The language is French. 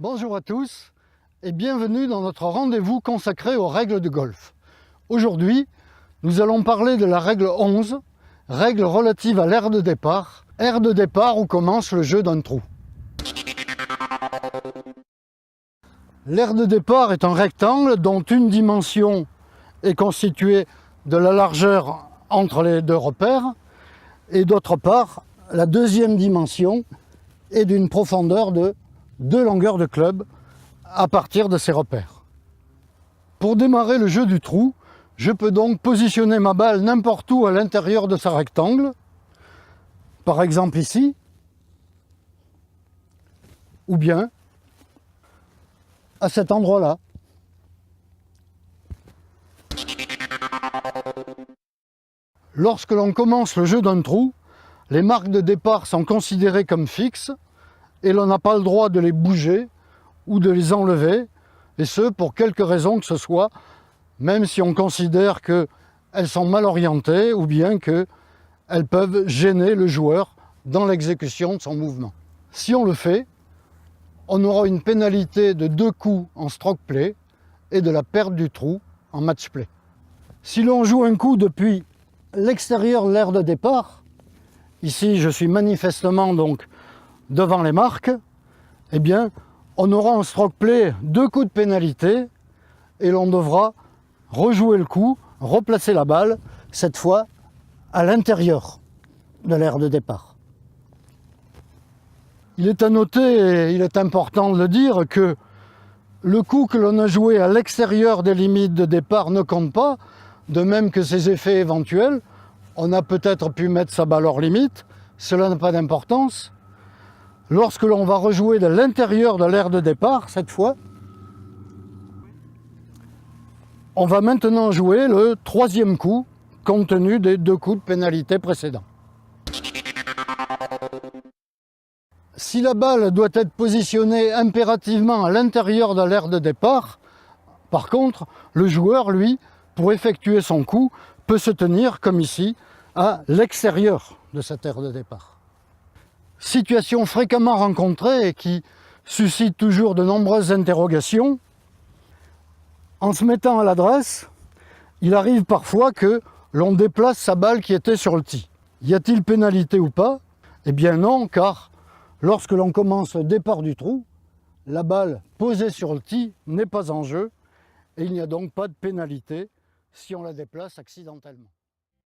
Bonjour à tous et bienvenue dans notre rendez-vous consacré aux règles de golf. Aujourd'hui, nous allons parler de la règle 11, règle relative à l'aire de départ où commence le jeu d'un trou. L'aire de départ est un rectangle dont une dimension est constituée de la largeur entre les deux repères et d'autre part, la deuxième dimension est d'une profondeur de 2 longueurs de club à partir de ces repères. Pour démarrer le jeu du trou, je peux donc positionner ma balle n'importe où à l'intérieur de ce rectangle, par exemple ici, ou bien à cet endroit-là. Lorsque l'on commence le jeu d'un trou, les marques de départ sont considérées comme fixes et l'on n'a pas le droit de les bouger ou de les enlever, et ce pour quelque raison que ce soit, même si on considère qu'elles sont mal orientées ou bien qu'elles peuvent gêner le joueur dans l'exécution de son mouvement. Si on le fait, on aura une pénalité de 2 coups en stroke play et de la perte du trou en match play. Si l'on joue un coup depuis l'extérieur de l'aire de départ, ici je suis manifestement donc devant les marques, eh bien on aura en stroke play 2 coups de pénalité et l'on devra rejouer le coup, replacer la balle, cette fois à l'intérieur de l'aire de départ. Il est à noter, et il est important de le dire, que le coup que l'on a joué à l'extérieur des limites de départ ne compte pas, de même que ses effets éventuels. On a peut-être pu mettre sa balle hors limite, cela n'a pas d'importance. Lorsque l'on va rejouer de l'intérieur de l'aire de départ, cette fois, on va maintenant jouer le 3e coup, compte tenu des 2 coups de pénalité précédents. Si la balle doit être positionnée impérativement à l'intérieur de l'aire de départ, par contre, le joueur, lui, pour effectuer son coup, peut se tenir, comme ici, à l'extérieur de cette aire de départ. Situation fréquemment rencontrée et qui suscite toujours de nombreuses interrogations. En se mettant à l'adresse, il arrive parfois que l'on déplace sa balle qui était sur le tee. Y a-t-il pénalité ou pas? Eh bien non, car lorsque l'on commence le départ du trou, la balle posée sur le tee n'est pas en jeu et il n'y a donc pas de pénalité si on la déplace accidentellement.